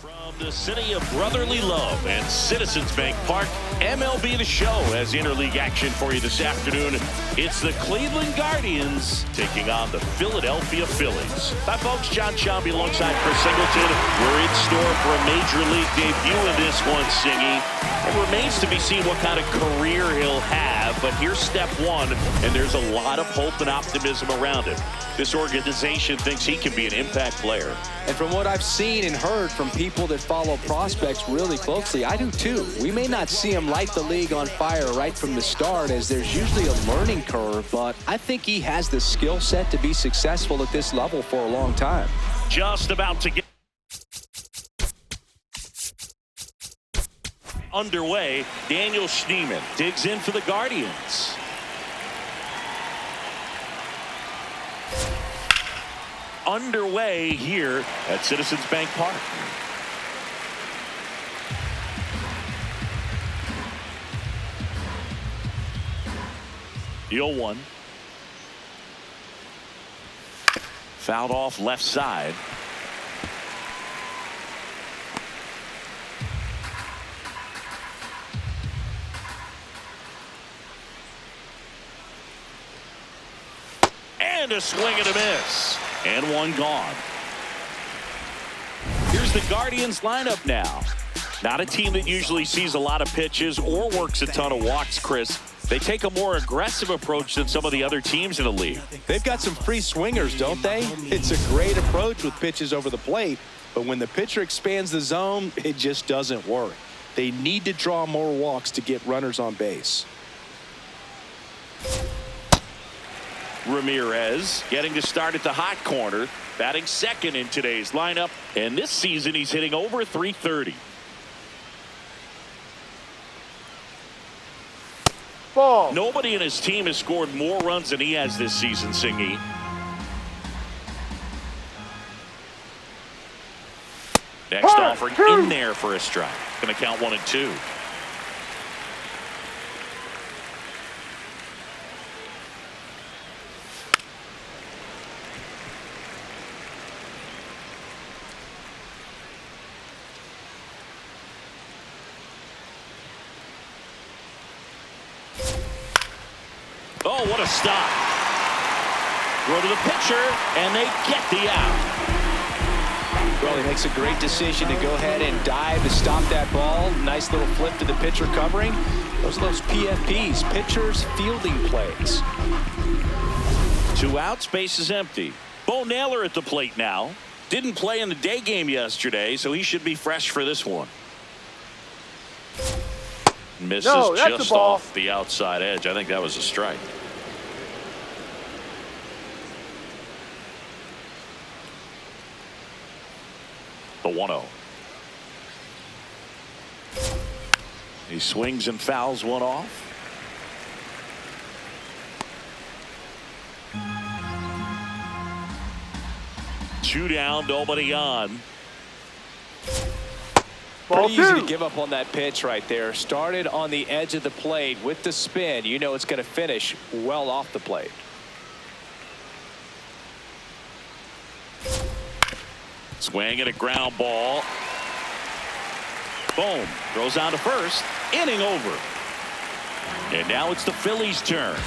From the city of brotherly love and Citizens Bank Park, MLB The Show has interleague action for you this afternoon. It's the Cleveland Guardians taking on the Philadelphia Phillies. Hi, folks. John Shambi alongside Chris Singleton. We're in store for a major league debut in this one, Singy. It remains to be seen what kind of career he'll have, but here's step one, and there's a lot of hope and optimism around it. This organization thinks he can be an impact player. And from what I've seen and heard from people that follow prospects really closely, I do too. We may not see him light the league on fire right from the start, as there's usually a learning curve, but I think he has the skill set to be successful at this level for a long time. Just about to get underway. Daniel Schneemann digs in for the Guardians. Underway here at Citizens Bank Park. The 0-1. Fouled off left side. And a swing and a miss. And one gone. Here's the Guardians lineup now. Not a team that usually sees a lot of pitches or works a ton of walks, Chris. They take a more aggressive approach than some of the other teams in the league. They've got some free swingers, don't they? It's a great approach with pitches over the plate, but when the pitcher expands the zone, it just doesn't work. They need to draw more walks to get runners on base. Ramirez getting to start at the hot corner, batting second in today's lineup, and this season he's hitting over .330. Ball. Nobody in his team has scored more runs than he has this season, Singy. Next offering in there for a strike. Going to count 1 and 2. Oh, what a stop. Throw to the pitcher, and they get the out. Well, he makes a great decision to go ahead and dive to stop that ball. Nice little flip to the pitcher covering. Those are those PFPs, pitchers fielding plays. 2 outs, base is empty. Bo Naylor at the plate now. Didn't play in the day game yesterday, so he should be fresh for this one. Misses just off the outside edge. I think that was a strike. The 1-0. He swings and fouls one off. Two down, nobody on. Pretty easy to give up on that pitch right there. Started on the edge of the plate with the spin. You know it's going to finish well off the plate. Swing and a ground ball. Boom. Throws on to first. Inning over. And now it's the Phillies' turn.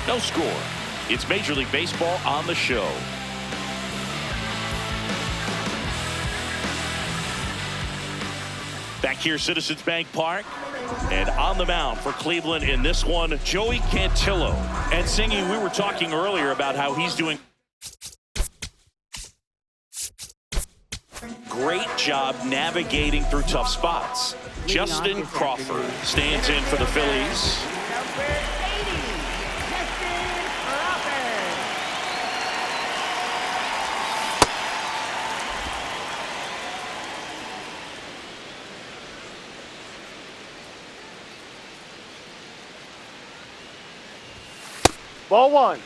No score. It's Major League Baseball on the show. Back here, Citizens Bank Park. And on the mound for Cleveland in this one, Joey Cantillo. And Singy, we were talking earlier about how he's doing great job navigating through tough spots. Justin Crawford stands in for the Phillies. Ball 1.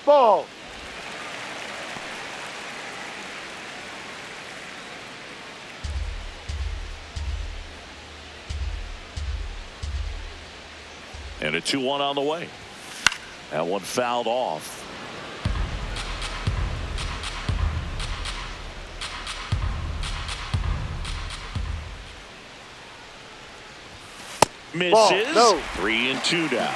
Ball. And a 2-1 on the way. That one fouled off. Misses. Ball, no. 3-2 now.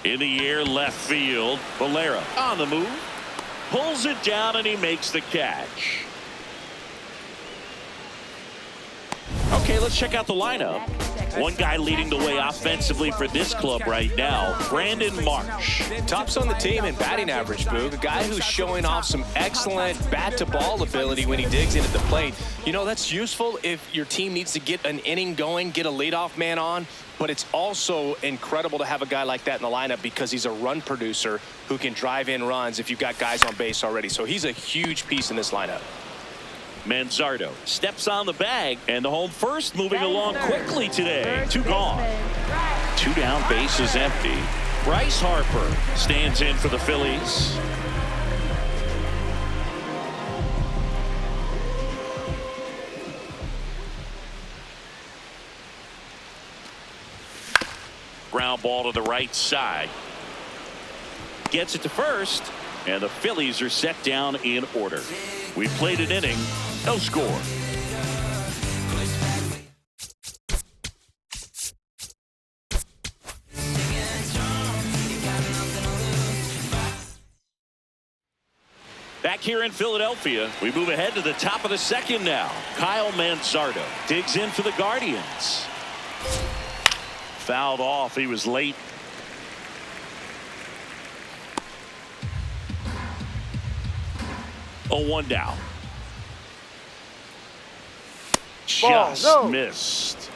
In the air, left field. Valera on the move. Pulls it down, and he makes the catch. Okay, let's check out the lineup. One guy leading the way offensively for this club right now, Brandon Marsh. Tops on the team in batting average, Boog. A guy who's showing off some excellent bat-to-ball ability when he digs in at the plate. You know, that's useful if your team needs to get an inning going, get a leadoff man on. But it's also incredible to have a guy like that in the lineup because he's a run producer who can drive in runs if you've got guys on base already. So he's a huge piece in this lineup. Manzardo steps on the bag, and the home first moving along quickly today. 2 gone. 2 down, base is empty. Bryce Harper stands in for the Phillies. Ground ball to the right side. Gets it to first, and the Phillies are set down in order. We played an inning, no score. Back here in Philadelphia, we move ahead to the top of the second now. Kyle Manzardo digs in for the Guardians. Fouled off. He was late. Oh, 1 down. Just missed.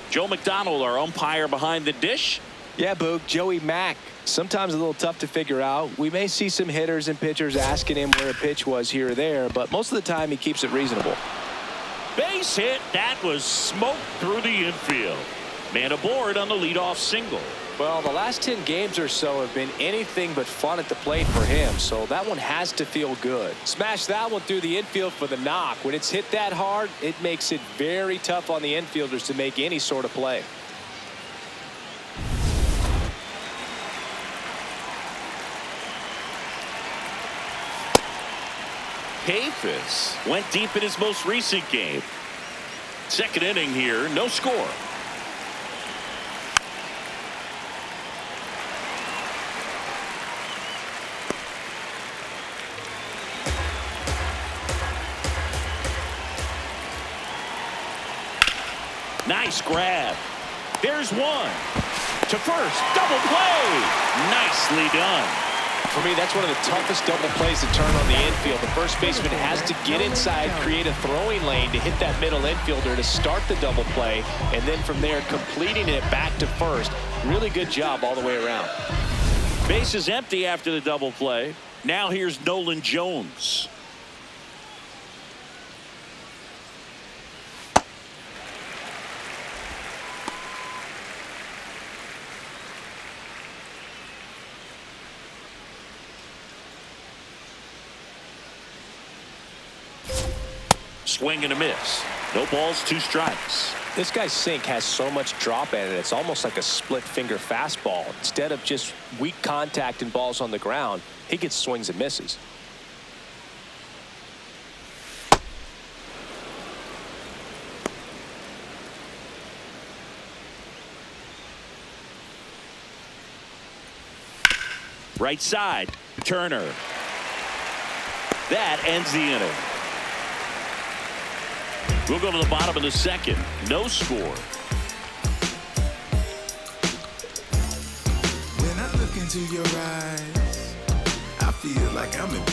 Joe McDonald, our umpire behind the dish. Yeah, Boog, Joey Mack. Sometimes a little tough to figure out. We may see some hitters and pitchers asking him where a pitch was here or there, but most of the time he keeps it reasonable. Base hit. That was smoked through the infield. Man aboard on the leadoff single. Well, the last 10 games or so have been anything but fun at the plate for him, so that one has to feel good. Smash that one through the infield for the knock. When it's hit that hard, it makes it very tough on the infielders to make any sort of play. Kayfus went deep in his most recent game. Second inning here, no score. Nice grab. There's one. To first. Double play. Nicely done. For me, that's one of the toughest double plays to turn on the infield. The first baseman has to get inside, create a throwing lane to hit that middle infielder to start the double play, and then from there completing it back to first. Really good job all the way around. Base is empty after the double play. Now here's Nolan Jones. Swing and a miss. No balls, 2 strikes. This guy's sink has so much drop in it. It's almost like a split finger fastball. Instead of just weak contact and balls on the ground, he gets swings and misses. Right side, Turner. That ends the inning. We'll go to the bottom of the second. No score. When I look into your eyes, I feel like I'm in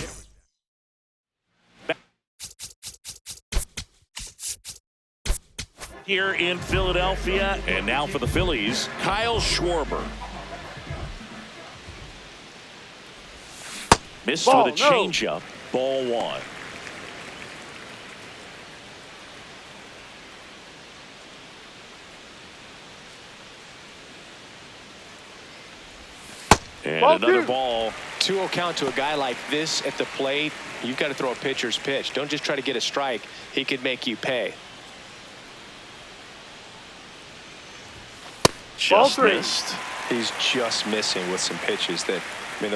here in Philadelphia, and now for the Phillies, Kyle Schwarber. Missed with a changeup. Ball 1. And another ball 2-0 count to a guy like this at the plate, you've got to throw a pitcher's pitch. Don't just try to get a strike. He could make you pay. Just missed. He's just missing with some pitches that, I mean,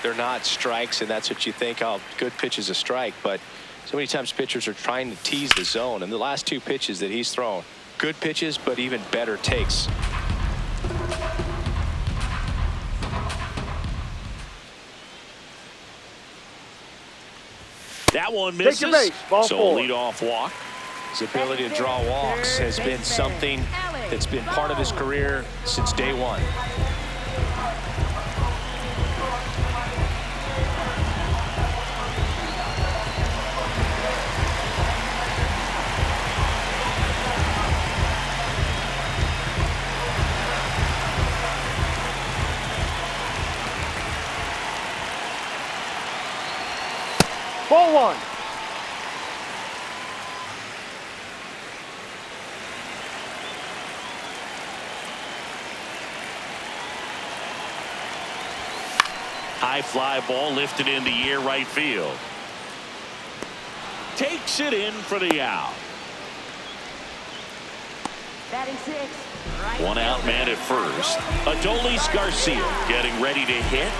they're not strikes, and that's what you think, oh, good pitch is a strike. But so many times pitchers are trying to tease the zone, and the last 2 pitches that he's thrown, good pitches, but even better takes. That one misses. Take your base. Ball so 4. leadoff walk. His ability to draw walks has been something that's been part of his career since day one. Ball 1. High fly ball lifted in the air right field. Takes it in for the out. Batting 6. Right. One out man at first. Adolis Garcia getting ready to hit.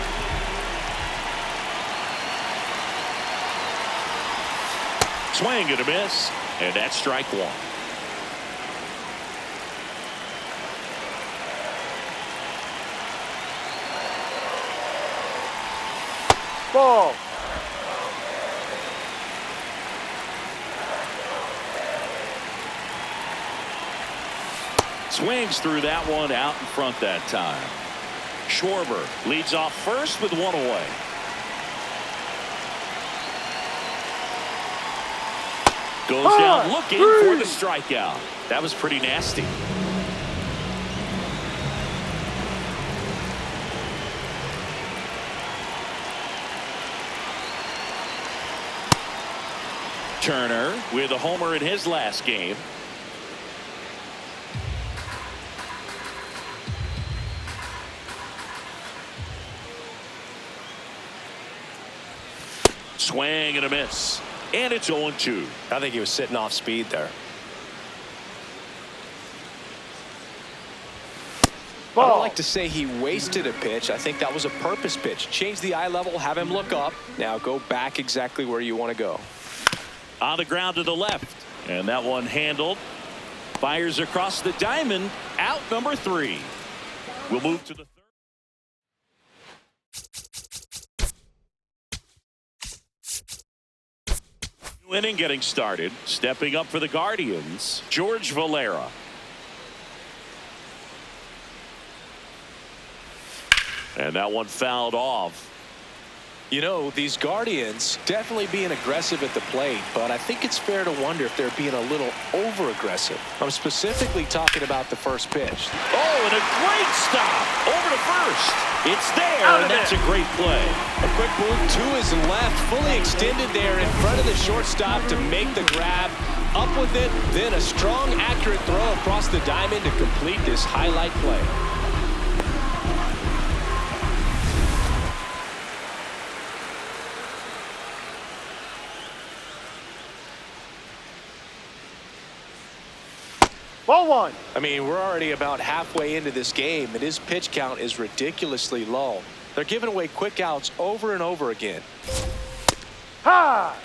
Swing and a miss, and that's strike 1. Ball. Swings through that one, out in front that time. Schwarber leads off first with 1 away. Goes down looking for the strikeout. That was pretty nasty. Turner with a homer in his last game. Swing and a miss. And it's 0-2. I think he was sitting off speed there. I Ball. would like to say he wasted a pitch. I think that was a purpose pitch. Change the eye level, have him look up. Now go back exactly where you want to go. On the ground to the left. And that one handled. Fires across the diamond. Out number 3. We'll move to the 3rd. New inning getting started. Stepping up for the Guardians, George Valera. And that one fouled off. You know, these Guardians definitely being aggressive at the plate, but I think it's fair to wonder if they're being a little over-aggressive. I'm specifically talking about the first pitch. Oh, and a great stop over to first. It's there, and that's a great play. A quick move to his left, fully extended there in front of the shortstop to make the grab. Up with it, then a strong, accurate throw across the diamond to complete this highlight play. Ball 1. I mean, we're already about halfway into this game, and his pitch count is ridiculously low. They're giving away quick outs over and over again. High.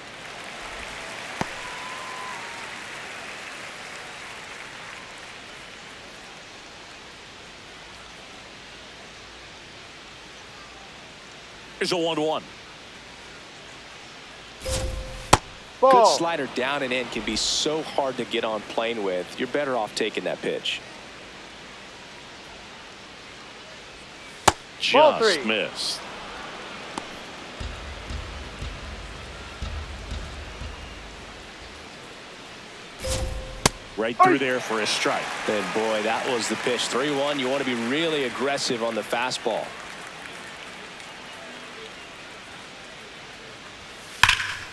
Here's a 1-1. Ball. Good slider down and in can be so hard to get on plane with. You're better off taking that pitch. Ball Just 3. missed. Right through there for a strike. And boy, that was the pitch. 3-1. You want to be really aggressive on the fastball.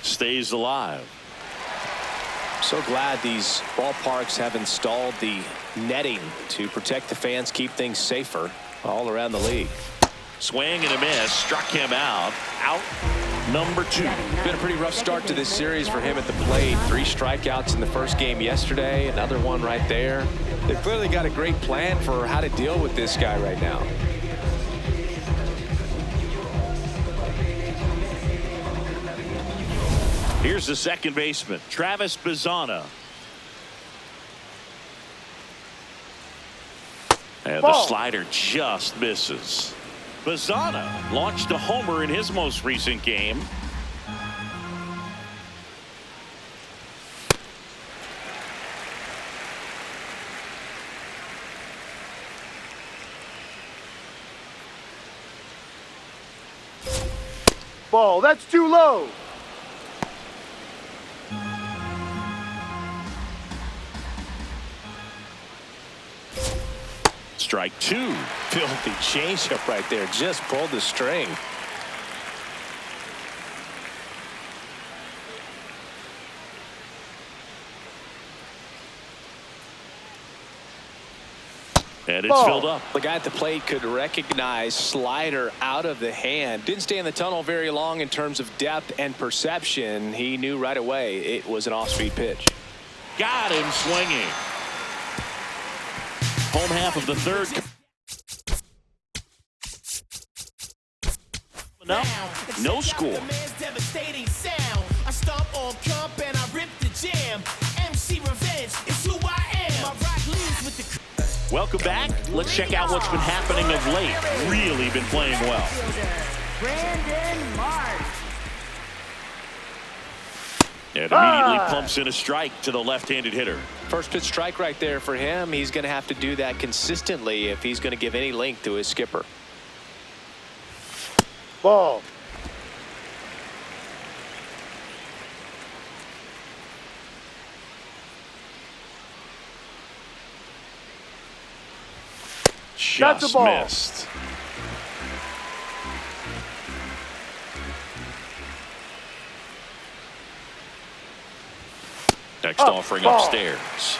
Stays alive. So glad these ballparks have installed the netting to protect the fans, keep things safer all around the league. Swing and a miss. Struck him out. Out number 2. Been a pretty rough start to this series for him at the plate. 3 strikeouts in the first game yesterday. Another one right there. They've clearly got a great plan for how to deal with this guy right now. Here's the second baseman, Travis Bazzana. And the slider just misses. Bazzana launched a homer in his most recent game. Ball, that's too low. Strike 2. Filthy changeup right there. Just pulled the string. And it's filled up. The guy at the plate could recognize slider out of the hand. Didn't stay in the tunnel very long in terms of depth and perception. He knew right away it was an off-speed pitch. Got him swinging. Home half of the third. No score. Welcome back. Let's check out what's been happening of late. Really been playing well. And immediately pumps in a strike to the left-handed hitter. First pitch strike right there for him. He's going to have to do that consistently if he's going to give any length to his skipper. Ball. That's a Just ball. missed. Next offering ball. upstairs.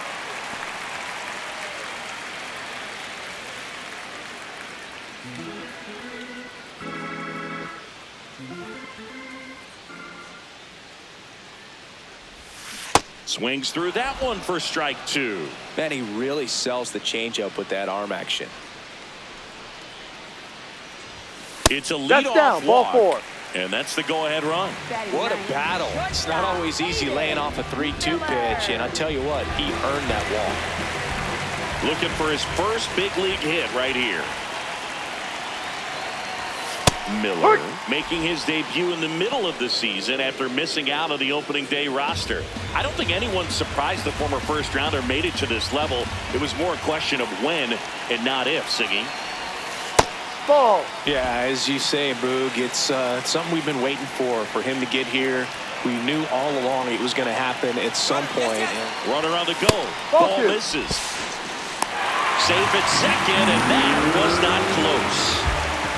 Swings through that one for strike 2. Man, he really sells the changeup with that arm action. It's a That's leadoff down. Ball walk. 4. And that's the go-ahead run. What a battle. It's not always easy laying off a 3-2 pitch, and I'll tell you what, he earned that walk. Looking for his first big league hit right here. Miller making his debut in the middle of the season after missing out on the opening day roster. I don't think anyone's surprised the former first-rounder made it to this level. It was more a question of when and not if, Siggy. Ball. Yeah, as you say, Boog, it's something we've been waiting for him to get here. We knew all along it was going to happen at some point. Runner on the go. Ball misses. Safe at second, and that was not close.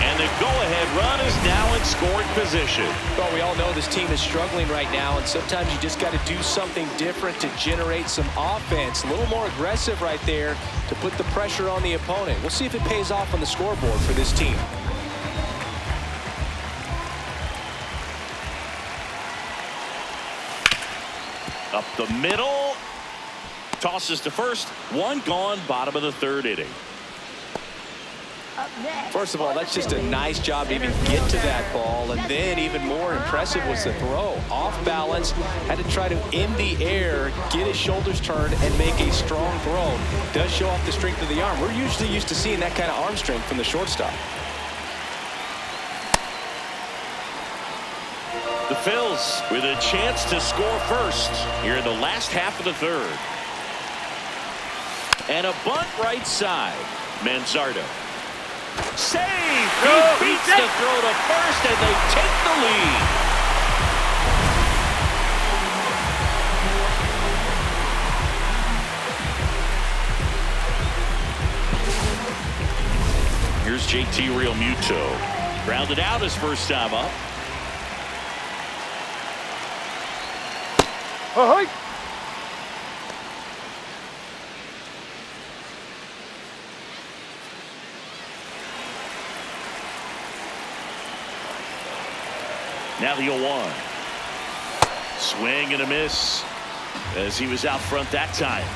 And the go-ahead run is now in scoring position. Well, we all know this team is struggling right now, and sometimes you just got to do something different to generate some offense. A little more aggressive right there to put the pressure on the opponent. We'll see if it pays off on the scoreboard for this team. Up the middle. Tosses to first. One gone, bottom of the third inning. First of all, that's just a nice job to even get to that ball, and then even more impressive was the throw. Off balance, had to try to in the air, get his shoulders turned, and make a strong throw. Does show off the strength of the arm. We're usually used to seeing that kind of arm strength from the shortstop. The Phils with a chance to score first here in the last half of the third. And a bunt right side. Manzardo. Save! He beats the throw to first, and they take the lead. Here's JT Realmuto. Grounded out his first time up. Now the 0-1. Swing and a miss as he was out front that time.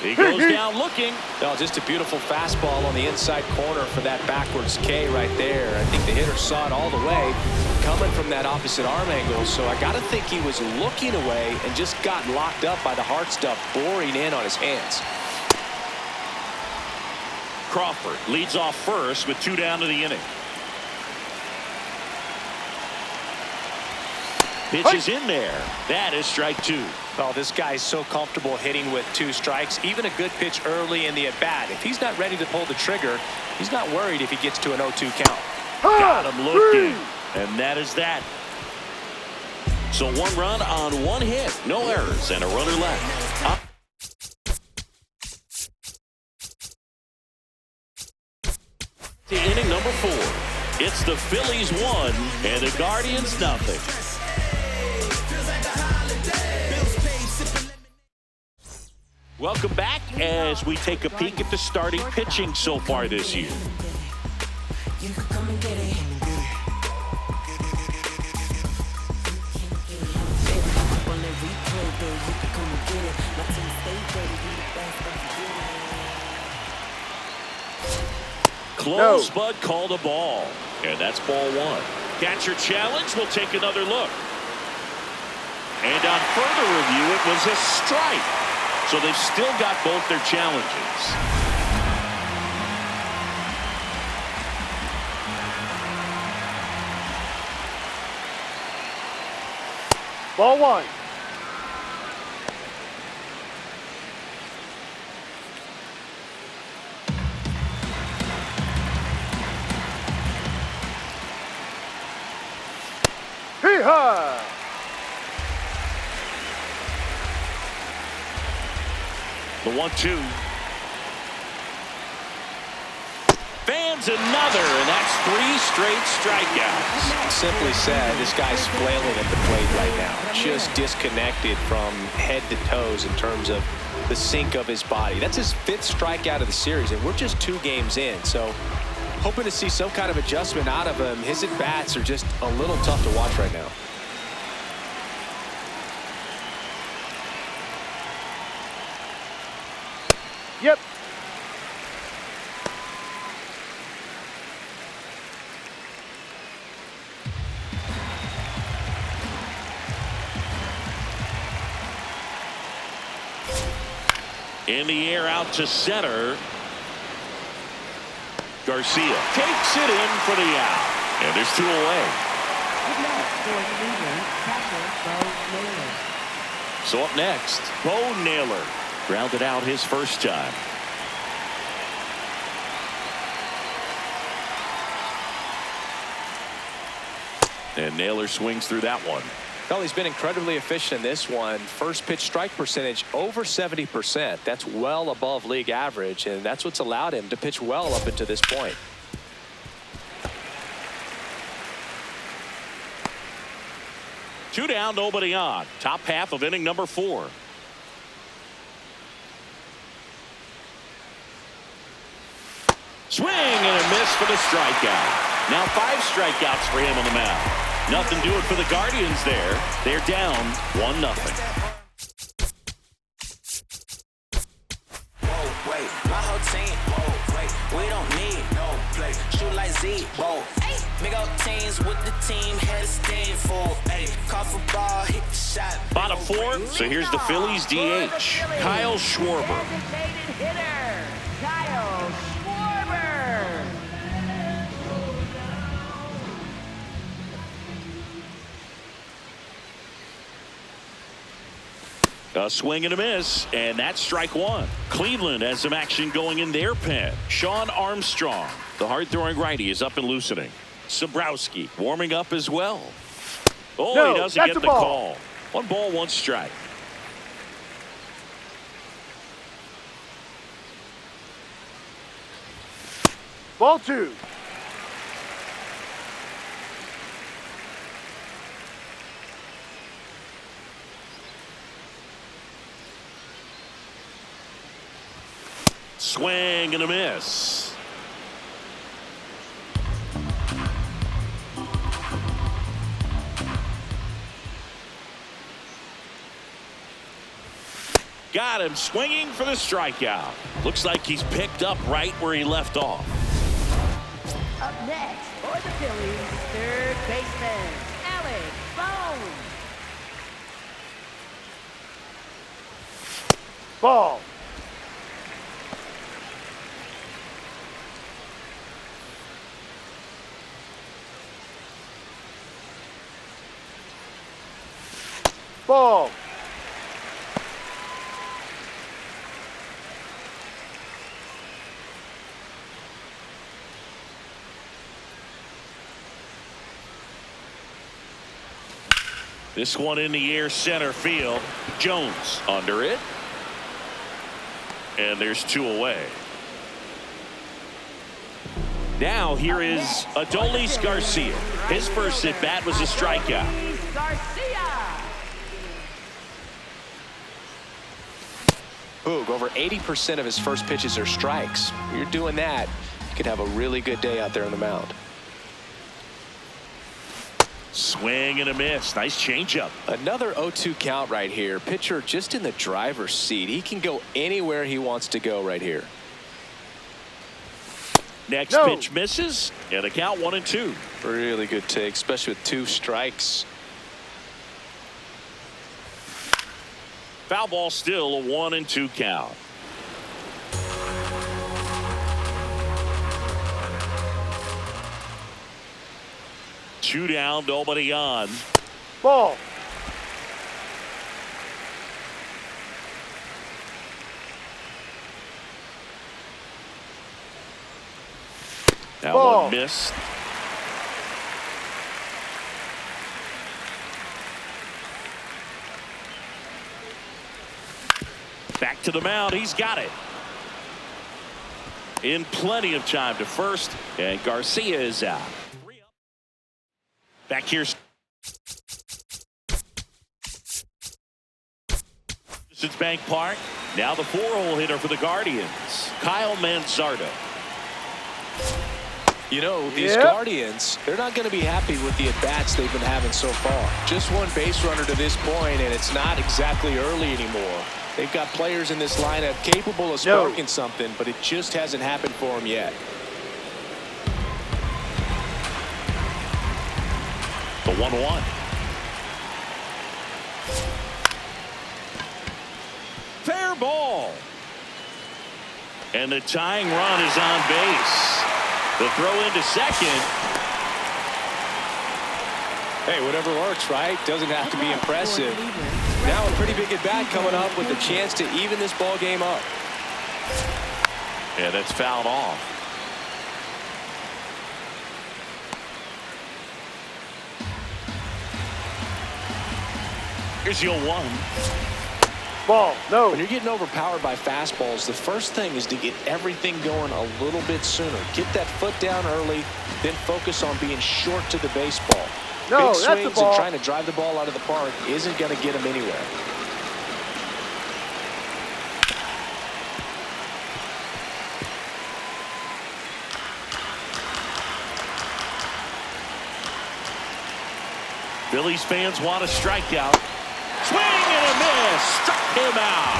He goes down looking. No, just a beautiful fastball on the inside corner for that backwards K right there. I think the hitter saw it all the way coming from that opposite arm angle. So I got to think he was looking away and just got locked up by the hard stuff boring in on his hands. Crawford leads off first with 2 down to the inning. Pitch is in there. That is strike 2. Oh, this guy's so comfortable hitting with 2 strikes. Even a good pitch early in the at-bat. If he's not ready to pull the trigger, he's not worried if he gets to an 0-2 count. Got him looking. And that is that. So 1 run on 1 hit. No errors and a runner left. To inning number 4. It's the Phillies 1 and the Guardians nothing. Welcome back as we take a peek at the starting pitching so far this year. Close, but called a ball. And that's ball 1. Catcher challenge. We'll take another look. And on further review, it was a strike. So they've still got both their challenges. Ball 1. Hee-haw! The 1-2. Fans another, and that's 3 straight strikeouts. Simply said, this guy's flailing at the plate right now. Just disconnected from head to toes in terms of the sink of his body. That's his 5th strikeout of the series, and we're just 2 games in. So hoping to see some kind of adjustment out of him. His at-bats are just a little tough to watch right now. Yep. In the air out to center. Garcia takes it in for the out. And there's 2 away. So up next, Bo Naylor. Grounded out his first time. And Naylor swings through that one. Well, he's been incredibly efficient in this one. First pitch strike percentage over 70%. That's well above league average, and that's what's allowed him to pitch well up until this point. Two down, nobody on. Top half of inning number 4. Swing and a miss for the strikeout. Now 5 strikeouts for him on the mound. Nothing doing for the Guardians there. They're down 1-0. Whoa, wait, my whole team, whoa, wait, we don't need no play. Shoot like Z, whoa, big old teams with the team, head of steam for, call for ball, hit the shot. Bottom 4, so here's the Phillies DH, Kyle Schwarber. Designated hitter, Kyle Schwarber. A swing and a miss, and that's strike 1. Cleveland has some action going in their pen. Sean Armstrong, the hard-throwing righty, is up and loosening. Sabrowski warming up as well. Oh, No, he doesn't that's get a the ball. call. 1 ball, 1 strike. Ball 2. Swing and a miss. Got him swinging for the strikeout. Looks like he's picked up right where he left off. Up next for the Phillies, third baseman, Alex Bone. Ball. Ball. This one in the air, center field. Jones under it. And there's 2 away. Now here is Adolis Garcia. His first at bat was a strikeout. Garcia. Boog, over 80% of his first pitches are strikes. When you're doing that, you could have a really good day out there on the mound. Swing and a miss. Nice changeup. Another 0-2 count right here. Pitcher just in the driver's seat. He can go anywhere he wants to go right here. Next pitch misses, and a count 1-2. Really good take, especially with 2 strikes. Foul ball, still a 1-2 count. Two down, nobody on. Ball. That Ball. one missed. Back to the mound. He's got it. In plenty of time to first, and Garcia is out. Back here. Citizens Bank Park. Now the 4-hole hitter for the Guardians, Kyle Manzardo. You know, these Guardians, they're not going to be happy with the at-bats they've been having so far. Just one base runner to this point, and it's not exactly early anymore. They've got players in this lineup capable of sparking something, but it just hasn't happened for them yet. The 1-1. Fair ball. And the tying run is on base. The throw into second. Hey, whatever works, right? Doesn't have to be impressive. Now a pretty big at-bat coming up with a chance to even this ball game up. Yeah, that's fouled off. Here's your 1. Ball. No. When you're getting overpowered by fastballs, the first thing is to get everything going a little bit sooner. Get that foot down early, then focus on being short to the baseball. No, big that's the swings ball. and trying to drive the ball out of the park isn't going to get him anywhere. Phillies fans want a strikeout. Swing and a miss. Struck him out.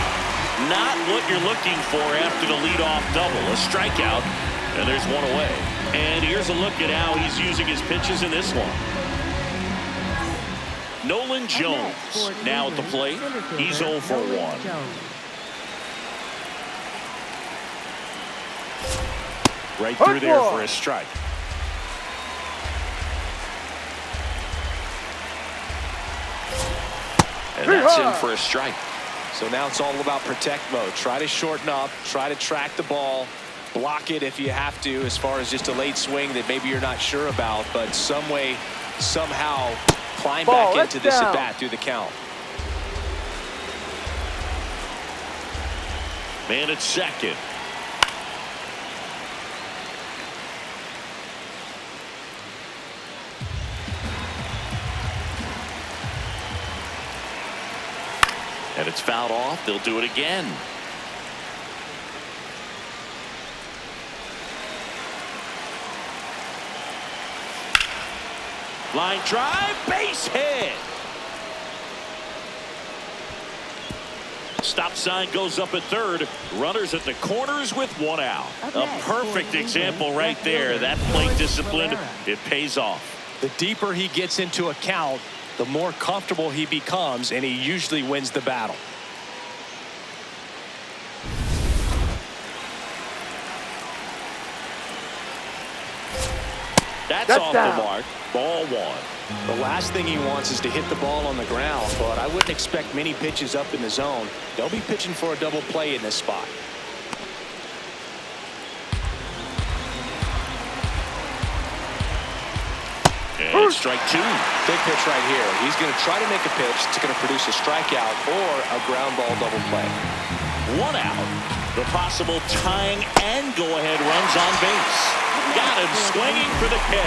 Not what you're looking for after the leadoff double. A strikeout, and there's 1 away. And here's a look at how he's using his pitches in this one. Nolan Jones now at the plate. He's 0 for 1. Right through there for a strike. And that's in for a strike. So now it's all about protect mode. Try to shorten up, try to track the ball, block it if you have to, as far as just a late swing that maybe you're not sure about, but some way, somehow climb back into this at bat through the count. Man at second. And it's fouled off. They'll do it again. Line drive, base hit. Stop sign goes up at third. Runners at the corners with one out. A perfect example right there. That plate discipline, it pays off. The deeper he gets into a count, the more comfortable he becomes, and he usually wins the battle. That's off down. the mark. Ball one. The last thing he wants is to hit the ball on the ground, but I wouldn't expect many pitches up in the zone. They'll be pitching for a double play in this spot. And strike two. Big pitch right here. He's going to try to make a pitch that's going to produce a strikeout or a ground ball double play. One out. The possible tying and go-ahead runs on base. Got him swinging for the K.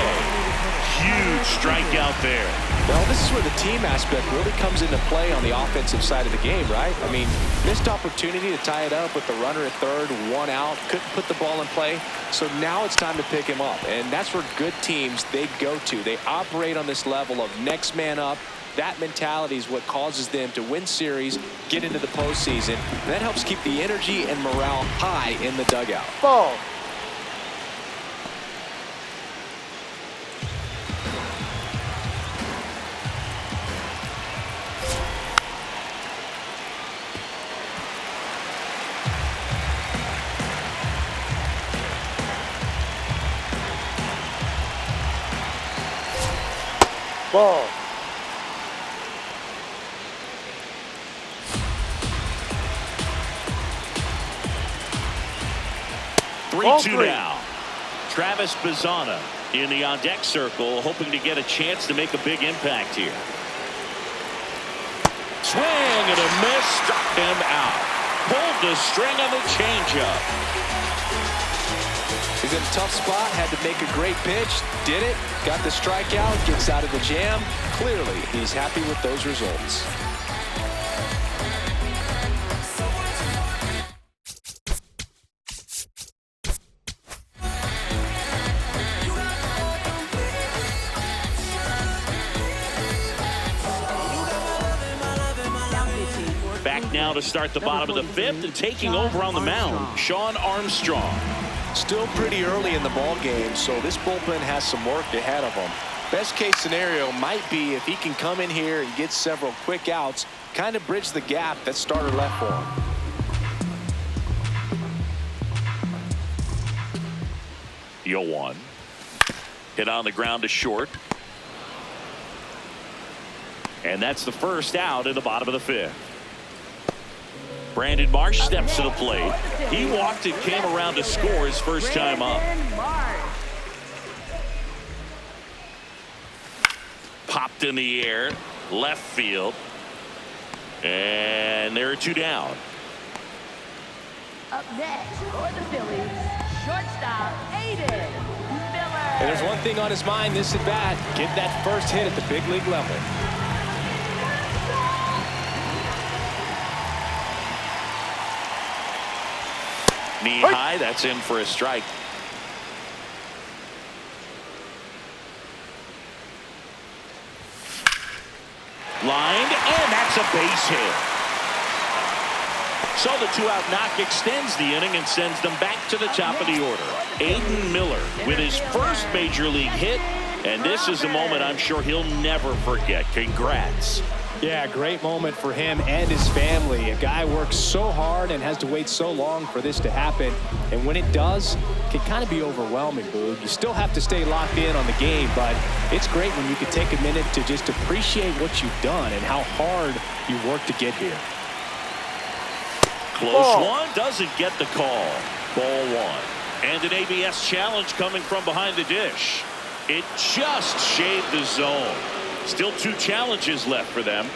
Huge strikeout there. Well, this is where the team aspect really comes into play on the offensive side of the game, right? I mean, missed opportunity to tie it up with the runner at third, one out, couldn't put the ball in play. So now it's time to pick him up, and that's where good teams, they go to. They operate on this level of next man up. That mentality is what causes them to win series, get into the postseason. And that helps keep the energy and morale high in the dugout. Ball. Ball. 3-2 now. Travis Bazzana in the on-deck circle, hoping to get a chance to make a big impact here. Swing and a miss, struck him out. Pulled the string on the changeup. He's in a tough spot, had to make a great pitch, did it, got the strikeout, gets out of the jam. Clearly, he's happy with those results. Back now to start the bottom of the fifth, and taking over on the mound, Sean Armstrong. Still pretty early in the ball game, so this bullpen has some work ahead of them. Best case scenario might be if he can come in here and get several quick outs, kind of bridge the gap that starter left for him. The 0-1. Hit on the ground to short. And that's the first out in the bottom of the fifth. Brandon Marsh steps to the plate. He walked and came around to score his first time up. Popped in the air, left field. And there are two down. Up next for the Phillies, shortstop Aidan Miller. And there's one thing on his mind this at bat, get that first hit at the big league level. Knee high, that's in for a strike. Lined, and that's a base hit. So the two-out knock extends the inning and sends them back to the top of the order. Aidan Miller with his first major league hit, and this is a moment I'm sure he'll never forget. Congrats. Yeah, great moment for him and his family. A guy works so hard and has to wait so long for this to happen. And when it does, it can kind of be overwhelming, Boog. You still have to stay locked in on the game, but it's great when you can take a minute to just appreciate what you've done and how hard you worked to get here. Close one, doesn't get the call. Ball one. And an ABS challenge coming from behind the dish. It just shaved the zone. Still two challenges left for them.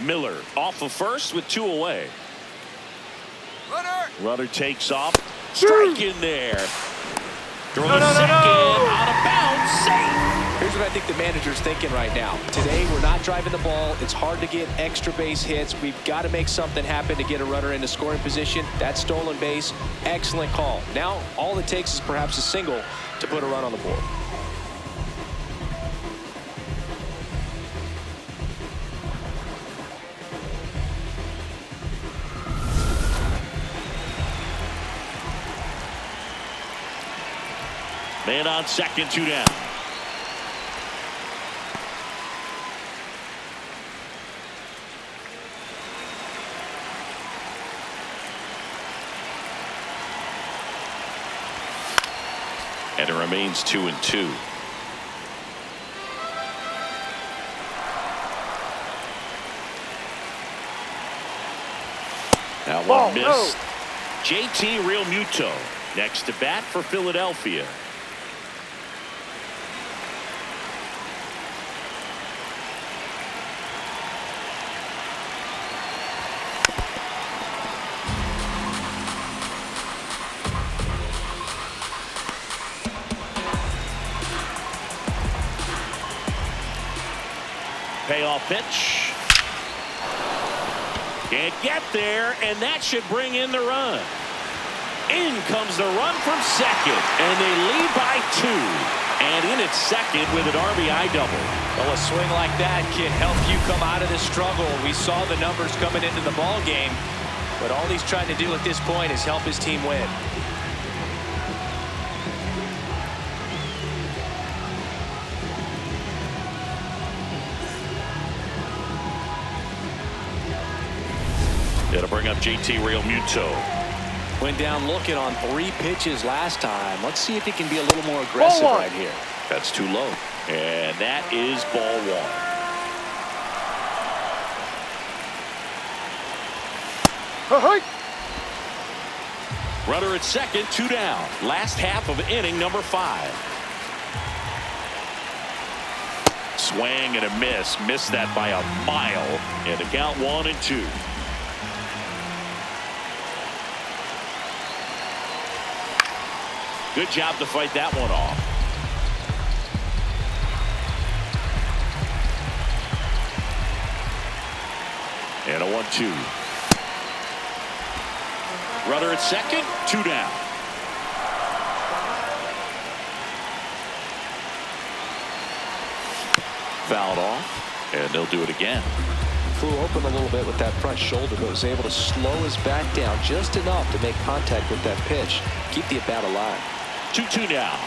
Miller off of first with two away. Runner takes off. Strike in there. Throw to second. Out of bounds. Safe. Here's Here's what I think the manager's thinking right now. Today, we're not driving the ball. It's hard to get extra base hits. We've got to make something happen to get a runner into scoring position. That stolen base, excellent call. Now, all it takes is perhaps a single to put a run on the board. Man on second, 2 down. And it remains 2-2. That one missed. JT Realmuto next to bat for Philadelphia. Payoff pitch. Can't get there, and that should bring in the run. In comes the run from second, and they lead by 2. And in at second with an RBI double. Well, a swing like that can help you come out of this struggle. We saw the numbers coming into the ball game, but all he's trying to do at this point is help his team win. It'll bring up JT Realmuto. Went down looking on 3 pitches last time. Let's see if he can be a little more aggressive right here. That's too low. And that is ball 1. Runner at second, 2 down. Last half of inning number 5. Swing and a miss. Missed that by a mile. And the count 1-2. Good job to fight that one off. And a 1-2. Runner at second, 2 down. Fouled off, and they'll do it again. Flew open a little bit with that front shoulder, but was able to slow his back down just enough to make contact with that pitch. Keep the at-bat alive. 2-2 now.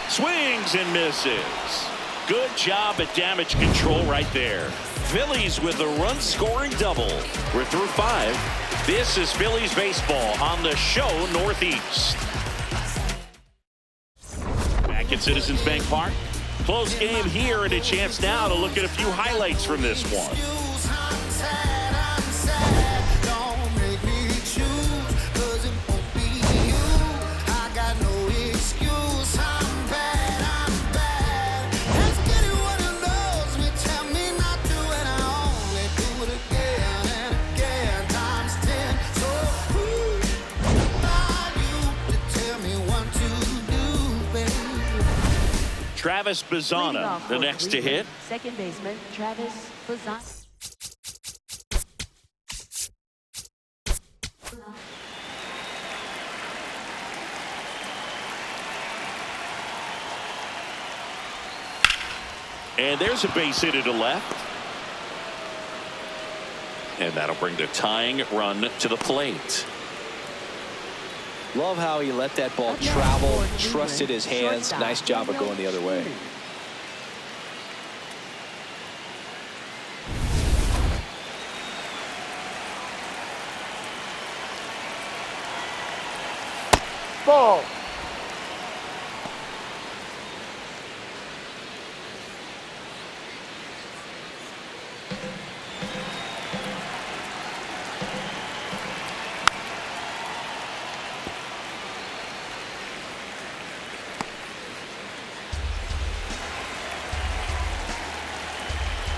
Swings and misses. Good job at damage control right there. Phillies with a run-scoring double. We're through 5. This is Phillies baseball on the show Northeast. Back at Citizens Bank Park. Close game here and a chance now to look at a few highlights from this one. Travis Bazzana, the next to hit. Second baseman, Travis Bazzana. And there's a base hit to left. And that'll bring the tying run to the plate. Love how he let that ball travel, trusted his hands. Nice job of going the other way. Ball.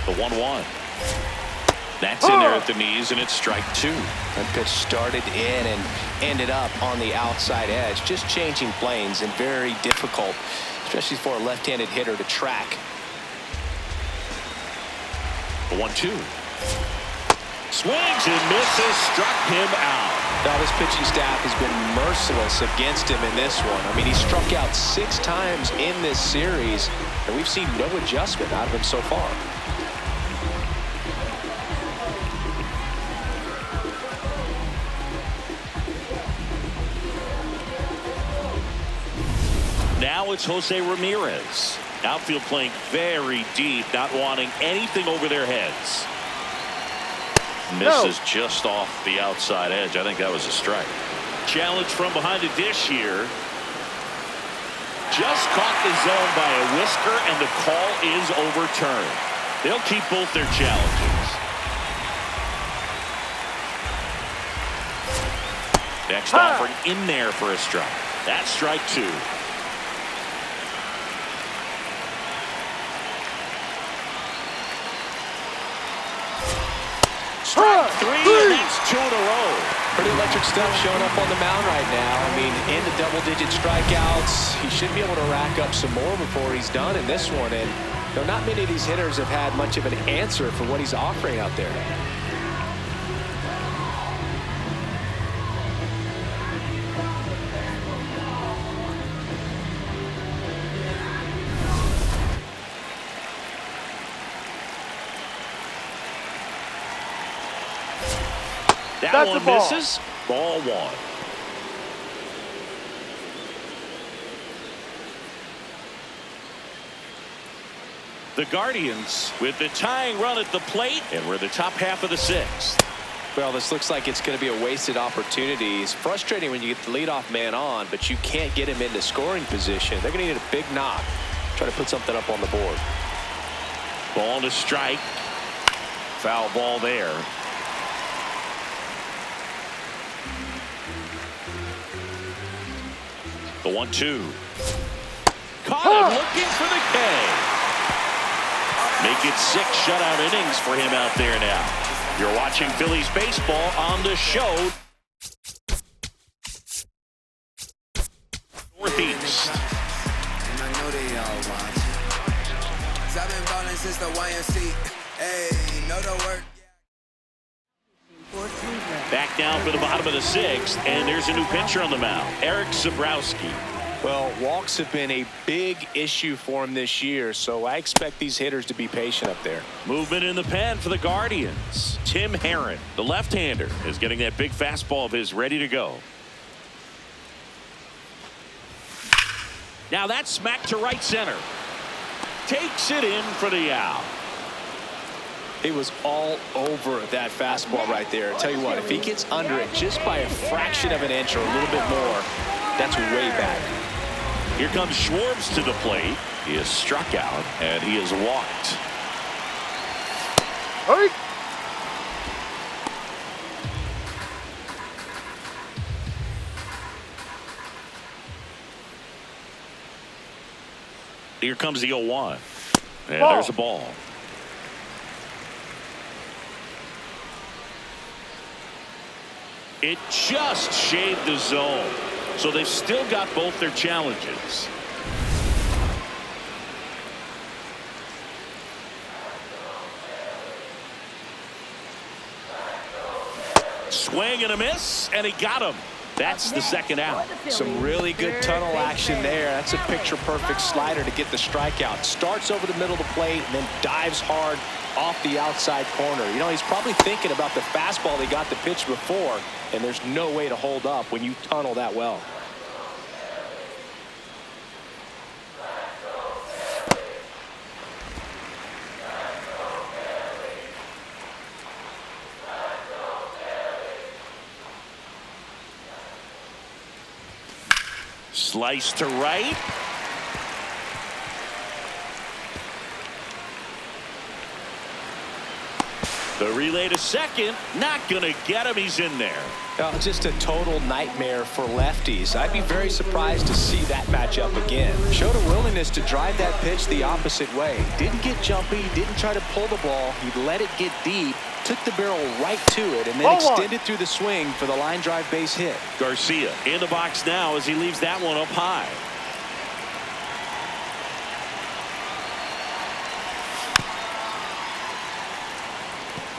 The 1-1. That's in there at the knees, and it's strike 2. That pitch started in and ended up on the outside edge. Just changing planes and very difficult, especially for a left-handed hitter to track. The 1-2. Swings and misses, struck him out. Now this pitching staff has been merciless against him in this one. I mean, he struck out 6 times in this series, and we've seen no adjustment out of him so far. Now it's Jose Ramirez. Outfield playing very deep, not wanting anything over their heads. Misses just off the outside edge. I think that was a strike. Challenge from behind the dish here. Just caught the zone by a whisker, and the call is overturned. They'll keep both their challenges. Next offering in there for a strike. That's strike 2. Strike 3, and that's 2 in a row. Pretty electric stuff showing up on the mound right now. I mean, into double-digit strikeouts. He should be able to rack up some more before he's done in this one. And not many of these hitters have had much of an answer for what he's offering out there. That one misses. Ball 1. The Guardians with the tying run at the plate, and we're the top half of the 6th. Well, this looks like it's going to be a wasted opportunity. It's frustrating when you get the leadoff man on, but you can't get him into scoring position. They're going to need a big knock. Try to put something up on the board. Ball to strike. Foul ball there. The 1-2. Caught him looking for the K. Make it 6 shutout innings for him out there now. You're watching Phillies baseball on the show. Northeast. And I know they all watching. 'Cause I've been balling since the YMC. Hey, know the work. Back down for the bottom of the 6th, and there's a new pitcher on the mound, Eric Zabrowski. Well, walks have been a big issue for him this year, so I expect these hitters to be patient up there. Movement in the pen for the Guardians. Tim Herron, the left-hander, is getting that big fastball of his ready to go. Now that's smacked to right center. Takes it in for the out. He was all over that fastball right there. I'll tell you what, if he gets under it just by a fraction of an inch or a little bit more, that's way back. Here comes Schwartz to the plate. He is struck out, and he is walked. Hurry. Here comes the 0-1. And there's a ball. It just shaved the zone. So they've still got both their challenges. Swing and a miss, and he got him. That's the 2nd out. Some really good tunnel action there. That's a picture-perfect slider to get the strikeout. Starts over the middle of the plate and then dives hard off the outside corner. You know, he's probably thinking about the fastball he got the pitch before, and there's no way to hold up when you tunnel that well. Slice to right. The relay to second, not going to get him. He's in there. Just a total nightmare for lefties. I'd be very surprised to see that matchup again. Showed a willingness to drive that pitch the opposite way. Didn't get jumpy, didn't try to pull the ball. He let it get deep, took the barrel right to it, and then extended through the swing for the line drive base hit. Garcia in the box now as he leaves that one up high.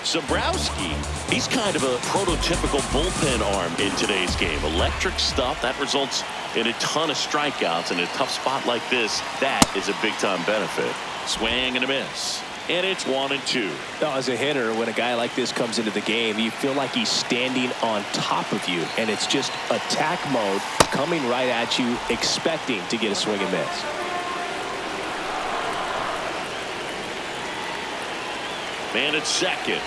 Zabrowski, he's kind of a prototypical bullpen arm in today's game. Electric stuff that results in a ton of strikeouts. In a tough spot like this, that is a big-time benefit. Swing and a miss. And it's 1-2. Now, as a hitter, when a guy like this comes into the game, you feel like he's standing on top of you, and it's just attack mode coming right at you, expecting to get a swing and miss. Man at second.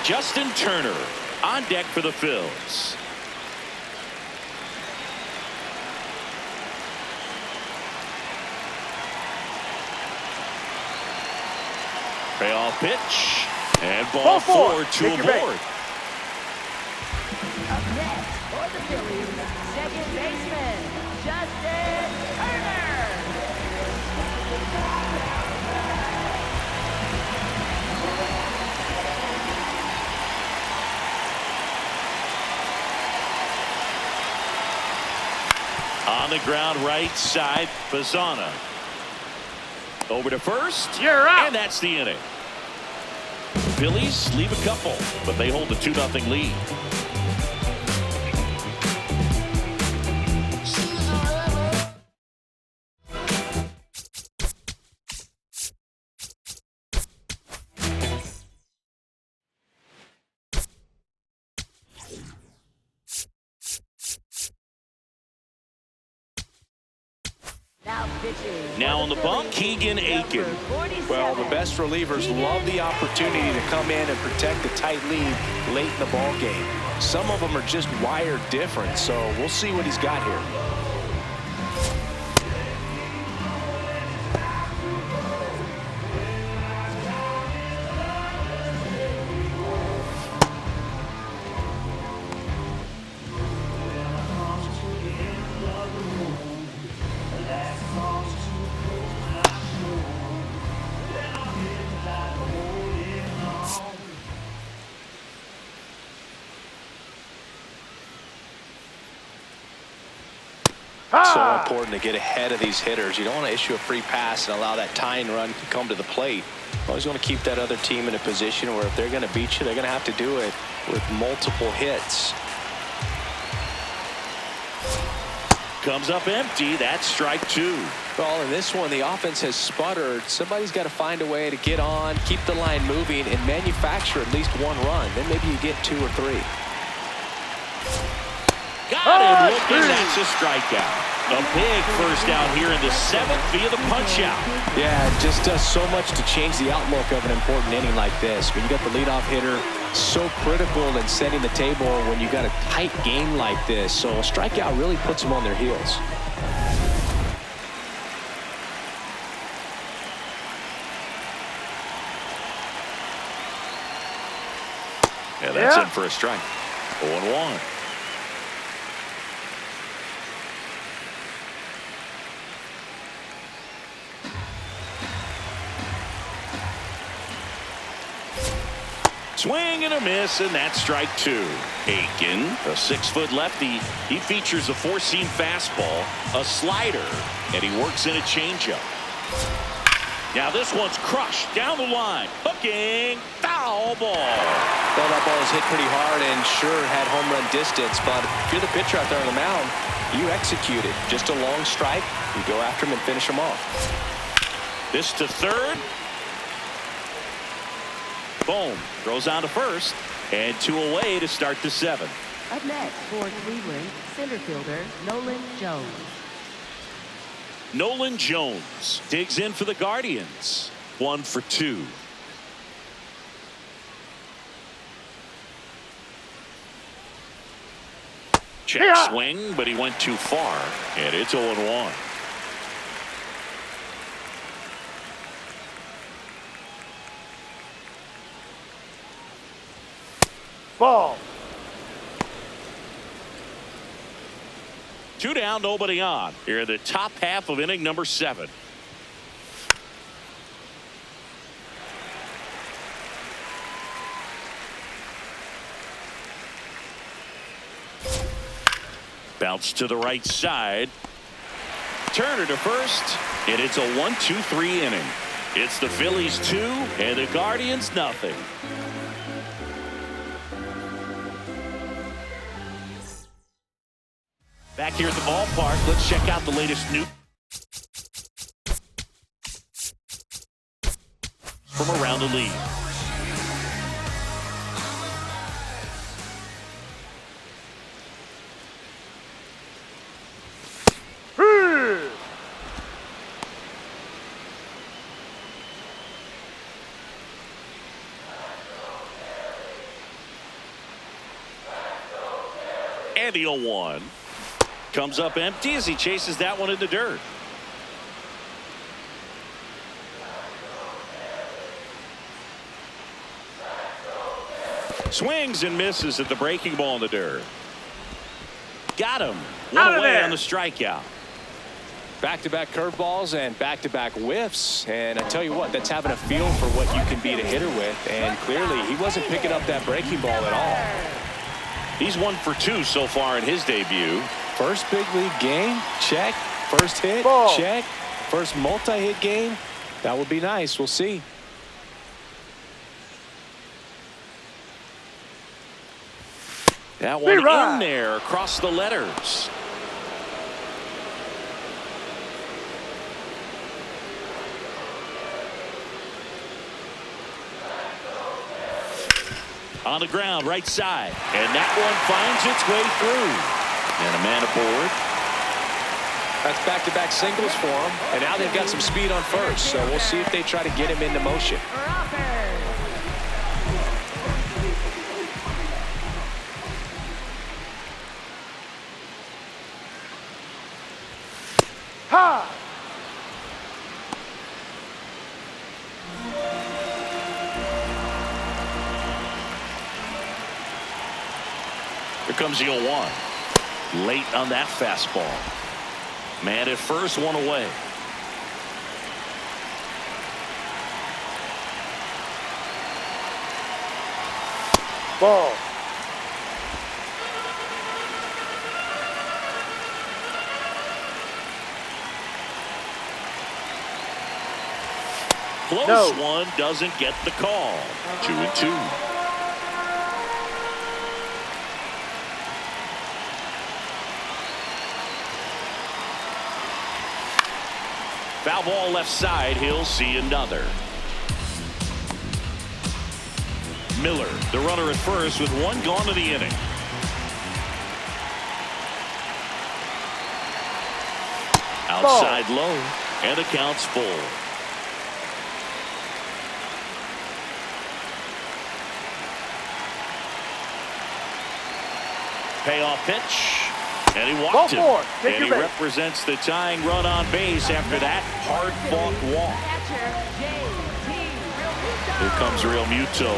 Justin Turner on deck for the Phils. Payoff pitch. And ball four to a board. Up next for the Phillies, second baseman, Justin Turner. On the ground right side, Bazzana. Over to first. You're out. And that's the inning. Phillies leave a couple, but they hold a 2-0 lead. Now on the bump, Keegan Aiken. Well, the best relievers love the opportunity to come in and protect a tight lead late in the ball game. Some of them are just wired different, so we'll see what he's got here. So important to get ahead of these hitters. You don't want to issue a free pass and allow that tying run to come to the plate. You always want to keep that other team in a position where if they're going to beat you, they're going to have to do it with multiple hits. Comes up empty. That's strike two. Well, in this one, the offense has sputtered. Somebody's got to find a way to get on, keep the line moving, and manufacture at least one run. Then maybe you get 2 or 3. Got him looking. That's a strikeout. A big first out here in the 7th via the punch-out. Yeah, it just does so much to change the outlook of an important inning like this. When you got the leadoff hitter, so critical in setting the table when you got a tight game like this. So a strikeout really puts them on their heels. Yeah, that's in for a strike. 0-1. Swing and a miss, and that's strike two. Aiken, a 6-foot lefty. He features a 4-seam fastball, a slider, and he works in a changeup. Now this one's crushed down the line. Hooking, foul ball. Well, that ball was hit pretty hard and sure had home run distance, but if you're the pitcher out there on the mound, you execute it. Just a long strike, you go after him and finish him off. This to third. Boom, throws on to first, and 2 away to start the 7th. Up next for Cleveland, center fielder Nolan Jones. Nolan Jones digs in for the Guardians. 1 for 2. Check swing, but he went too far, and it's 0-1. Ball. 2 down, nobody on. Here in the top half of inning number 7. Bounce to the right side. Turner to first, and it's a 1-2-3 inning. It's the Phillies 2 and the Guardians nothing. Back here at the ballpark, let's check out the latest news from around the league. And the 0-1 comes up empty as he chases that one in the dirt. Swings and misses at the breaking ball in the dirt. Got him. One away on the strikeout. Back-to-back curveballs and back-to-back whiffs. And I tell you what, that's having a feel for what you can beat a hitter with. And clearly, he wasn't picking up that breaking ball at all. He's 1 for 2 so far in his debut. First big league game, check. First hit, check. First multi-hit game, that would be nice. We'll see. That one in there across the letters. On the ground, right side. And that one finds its way through. And a man aboard. That's back-to-back singles for him. And now they've got some speed on first. So we'll see if they try to get him into motion. Ha! Here comes the 0-1. Late on that fastball. Man at first, one away. Ball. Close one doesn't get the call. 2-2. Foul ball left side. He'll see another. Miller, the runner at first, with one gone in the inning. Outside low, and the count's full. Payoff pitch. And he walked him. And he represents the tying run on base after that hard-fought walk. Here comes Real Muto.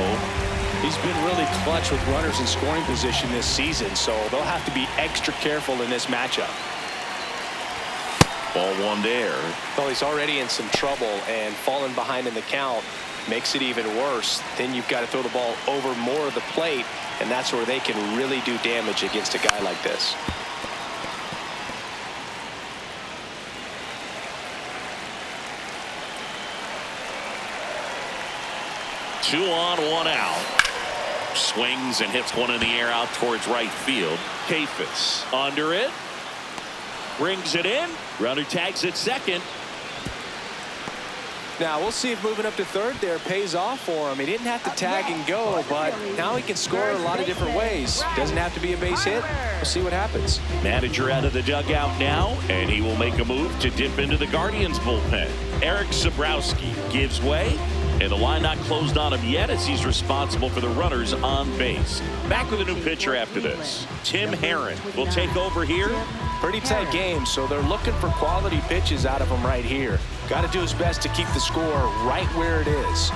He's been really clutch with runners in scoring position this season, so they'll have to be extra careful in this matchup. Ball one there. Well, he's already in some trouble, and falling behind in the count makes it even worse. Then you've got to throw the ball over more of the plate, and that's where they can really do damage against a guy like this. 2 on, 1 out. Swings and hits one in the air out towards right field. Kafis under it. Brings it in. Runner tags at second. Now we'll see if moving up to third there pays off for him. He didn't have to tag and go, but now he can score a lot of different ways. Doesn't have to be a base hit. We'll see what happens. Manager out of the dugout now, and he will make a move to dip into the Guardians bullpen. Eric Sabrowski gives way, and the line not closed on him yet as he's responsible for the runners on base. Back with a new pitcher after this. Tim Herron will take over here. Pretty tight game, so they're looking for quality pitches out of him right here. Got to do his best to keep the score right where it is.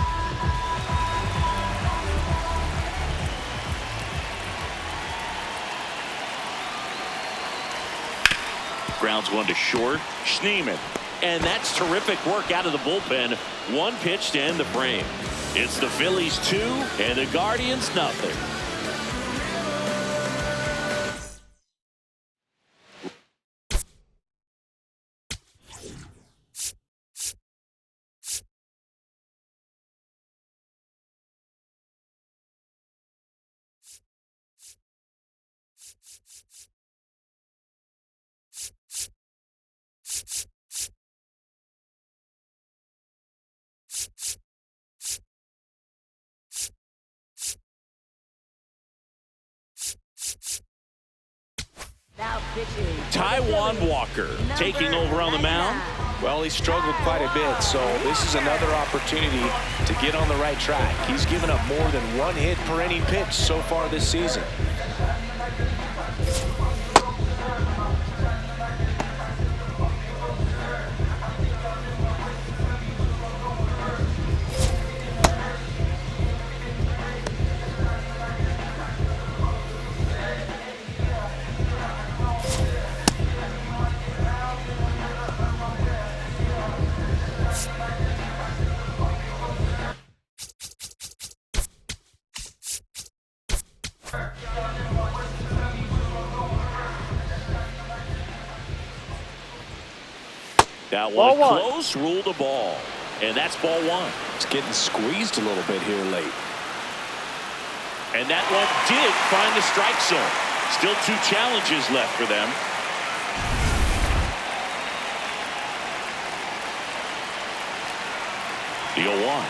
Grounds one to short. Schneemann. And that's terrific work out of the bullpen. One pitch to end the frame. It's the Phillies 2 and the Guardians nothing. Now pitching. Taijuan Walker taking over on the mound. Well, he struggled quite a bit, so this is another opportunity to get on the right track. He's given up more than 1 hit per inning pitch so far this season. That Ball one one. close, ruled a ball. And that's ball 1. It's getting squeezed a little bit here late. And that one did find the strike zone. Still 2 challenges left for them. The 0-1.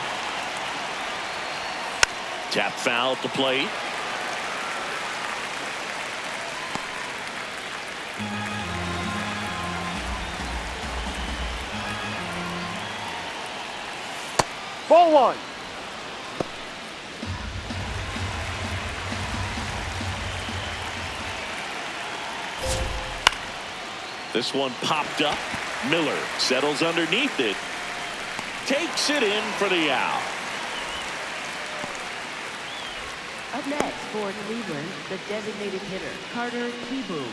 Tap foul at the plate. Ball 1. This one popped up. Miller settles underneath it. Takes it in for the out. Up next for Cleveland, the designated hitter, Carter Kieboom.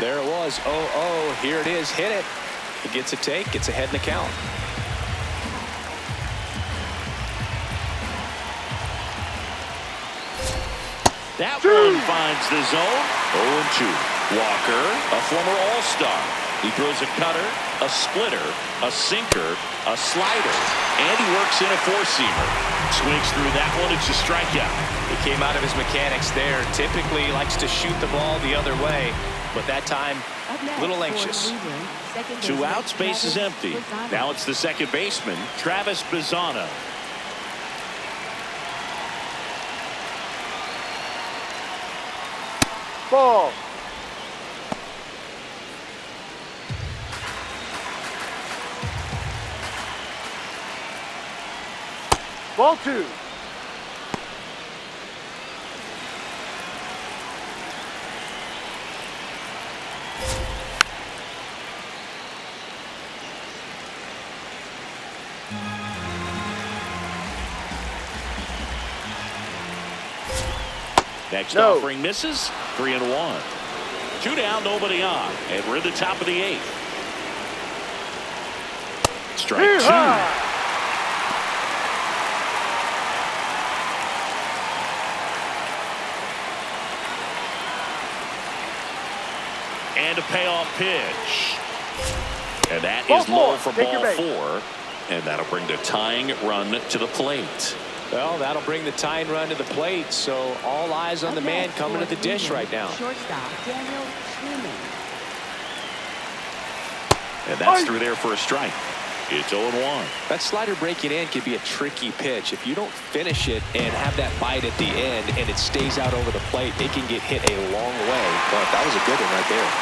There it was. 0-0. Here it is. Hit it. He gets a take. Gets ahead in the count. That one finds the zone. 0-2. Walker, a former All-Star. He throws a cutter, a splitter, a sinker, a slider, and he works in a 4-seamer. Swings through that one. It's a strikeout. He came out of his mechanics there. Typically likes to shoot the ball the other way, but that time a little anxious. 2 outs, base is empty. Now it's the second baseman, Travis Bizzano. Ball. Ball 2. Next No. offering misses. 3-1. 2 down, nobody on, and we're at the top of the 8th. Strike 2. Yeehaw! And a payoff pitch. And that Ball is low 4. for Take your ball bait. 4. And that'll bring the tying run to the plate. Well, that'll bring the tying run to the plate, so all eyes on the man coming to the dish right now. Shortstop Daniel Schneemann. And that's through there for a strike. It's 0-1. That slider breaking in can be a tricky pitch. If you don't finish it and have that bite at the end and it stays out over the plate, it can get hit a long way. But that was a good one right there.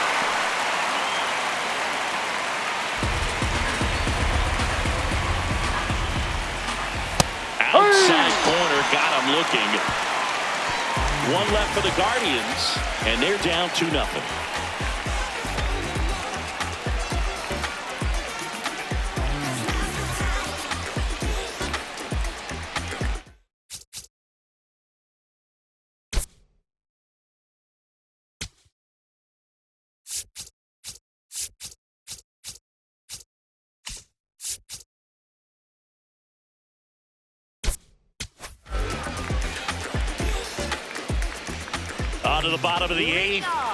Outside corner, got him looking. 1 left for the Guardians, and they're down 2-0. On to the bottom of the 8th.